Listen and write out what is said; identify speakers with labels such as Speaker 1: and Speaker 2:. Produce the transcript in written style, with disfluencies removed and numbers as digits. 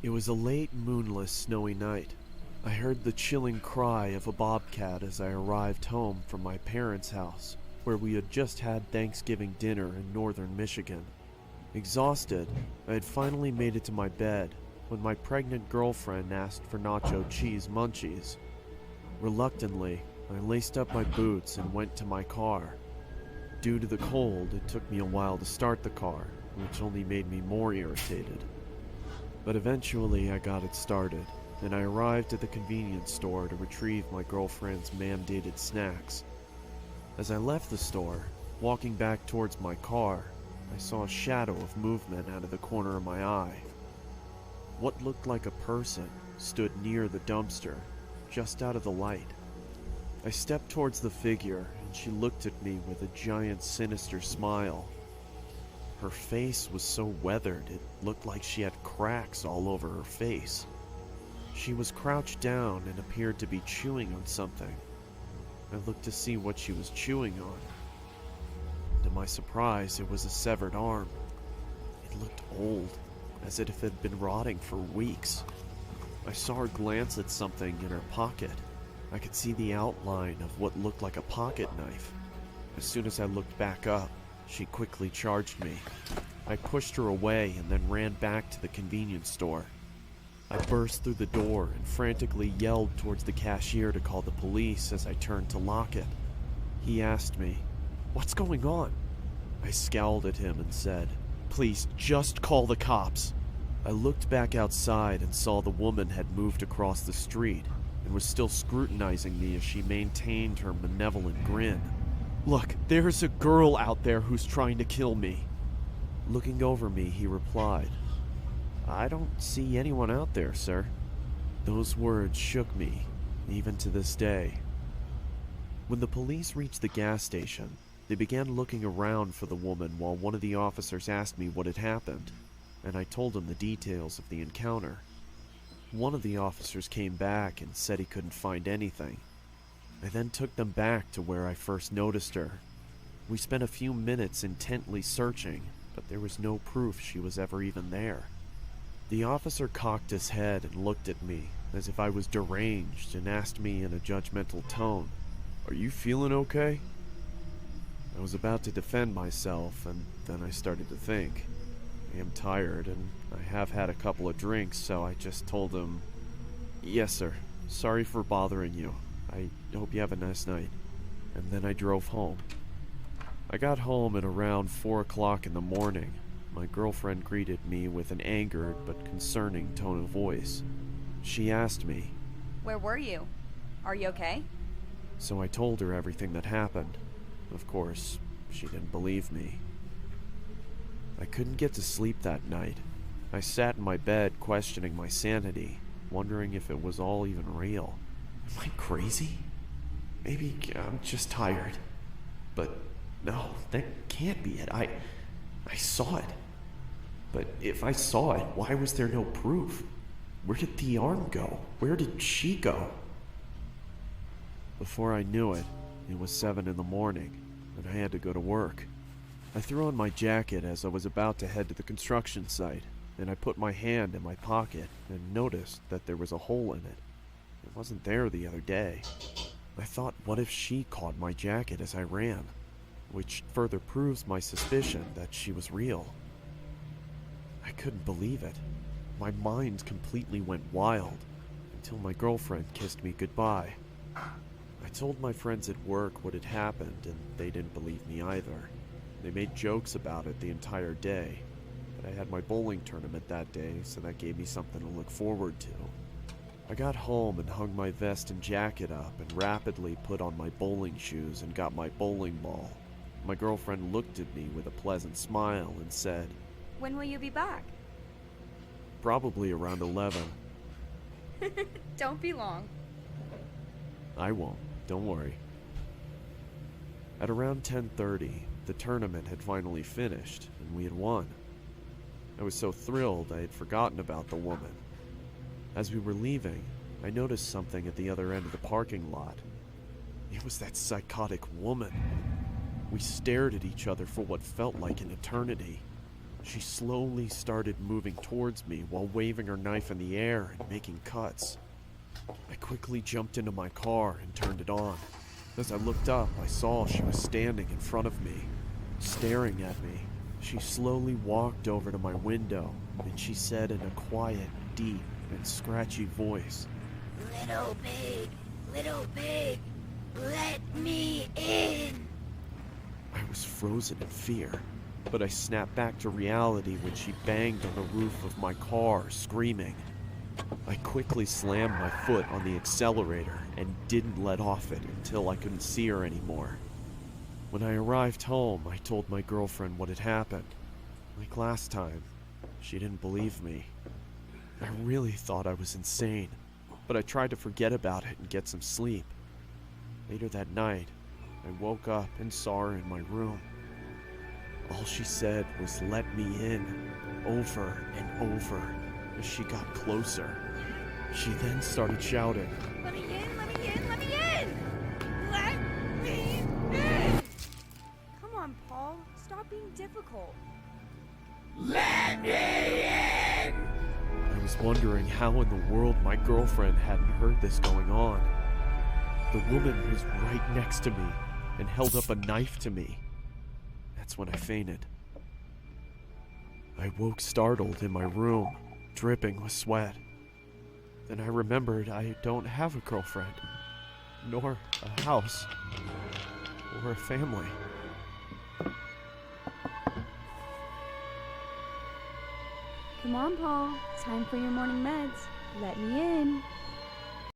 Speaker 1: It was a late, moonless, snowy night. I heard the chilling cry of a bobcat as I arrived home from my parents' house, where we had just had Thanksgiving dinner in northern Michigan. Exhausted, I had finally made it to my bed when my pregnant girlfriend asked for nacho cheese munchies. Reluctantly, I laced up my boots and went to my car. Due to the cold, it took me a while to start the car, which only made me more irritated. But eventually I got it started, and I arrived at the convenience store to retrieve my girlfriend's mandated snacks. As I left the store, walking back towards my car, I saw a shadow of movement out of the corner of my eye. What looked like a person stood near the dumpster, just out of the light. I stepped towards the figure, and she looked at me with a giant sinister smile. Her face was so weathered it looked like she had cracks all over her face. She was crouched down and appeared to be chewing on something. I looked to see what she was chewing on. To my surprise, it was a severed arm. It looked old, as if it had been rotting for weeks. I saw her glance at something in her pocket. I could see the outline of what looked like a pocket knife. As soon as I looked back up, she quickly charged me. I pushed her away and then ran back to the convenience store. I burst through the door and frantically yelled towards the cashier to call the police as I turned to lock it. He asked me, "What's going on?" I scowled at him and said, "Please, just call the cops." I looked back outside and saw the woman had moved across the street and was still scrutinizing me as she maintained her malevolent grin. "Look, there's a girl out there who's trying to kill me." Looking over me, he replied, "I don't see anyone out there, sir." Those words shook me, even to this day. When the police reached the gas station, they began looking around for the woman while one of the officers asked me what had happened, and I told him the details of the encounter. One of the officers came back and said he couldn't find anything. I then took them back to where I first noticed her. We spent a few minutes intently searching, but there was no proof she was ever even there. The officer cocked his head and looked at me as if I was deranged and asked me in a judgmental tone, "Are you feeling okay?" I was about to defend myself, and then I started to think. I am tired, and I have had a couple of drinks, so I just told him, "Yes, sir. Sorry for bothering you. I hope you have a nice night." And then I drove home. I got home at around 4 o'clock in the morning. My girlfriend greeted me with an angered but concerning tone of voice. She asked me,
Speaker 2: "Where were you? Are you okay?"
Speaker 1: So I told her everything that happened. Of course, she didn't believe me. I couldn't get to sleep that night. I sat in my bed questioning my sanity, wondering if it was all even real. Am I crazy? Maybe I'm just tired. But no, that can't be it. I saw it. But if I saw it, why was there no proof? Where did the arm go? Where did she go? Before I knew it, it was 7 in the morning, and I had to go to work. I threw on my jacket as I was about to head to the construction site, and I put my hand in my pocket and noticed that there was a hole in it. It wasn't there the other day. I thought, what if she caught my jacket as I ran? Which further proves my suspicion that she was real. I couldn't believe it. My mind completely went wild until my girlfriend kissed me goodbye. I told my friends at work what had happened, and they didn't believe me either. They made jokes about it the entire day, but I had my bowling tournament that day, so that gave me something to look forward to. I got home and hung my vest and jacket up and rapidly put on my bowling shoes and got my bowling ball. My girlfriend looked at me with a pleasant smile and said,
Speaker 2: "When will you be back?"
Speaker 1: "Probably around 11.
Speaker 2: Don't be long.
Speaker 1: "I won't, don't worry." At around 10:30, the tournament had finally finished, and we had won. I was so thrilled I had forgotten about the woman. As we were leaving, I noticed something at the other end of the parking lot. It was that psychotic woman. We stared at each other for what felt like an eternity. She slowly started moving towards me while waving her knife in the air and making cuts. I quickly jumped into my car and turned it on. As I looked up, I saw she was standing in front of me, staring at me. She slowly walked over to my window, and she said in a quiet, deep, and scratchy voice,
Speaker 3: Little pig, let me in.
Speaker 1: I was frozen in fear, but I snapped back to reality when she banged on the roof of my car, screaming. I quickly slammed my foot on the accelerator and didn't let off it until I couldn't see her anymore. When I arrived home, I told my girlfriend what had happened. Like last time, she didn't believe me. I really thought I was insane, but I tried to forget about it and get some sleep. Later that night, I woke up and saw her in my room. All she said was, "Let me in," over and over as she got closer. She then started shouting,
Speaker 3: Let me in, let me in, let me in! Let me in!
Speaker 2: Come on, Paul. Stop being difficult.
Speaker 3: Let me in!
Speaker 1: I was wondering how in the world my girlfriend hadn't heard this going on. The woman was right next to me and held up a knife to me. That's when I fainted. I woke startled in my room, dripping with sweat. Then I remembered I don't have a girlfriend, nor a house, or a family.
Speaker 2: Come on, Paul. Time for your morning meds. Let me in.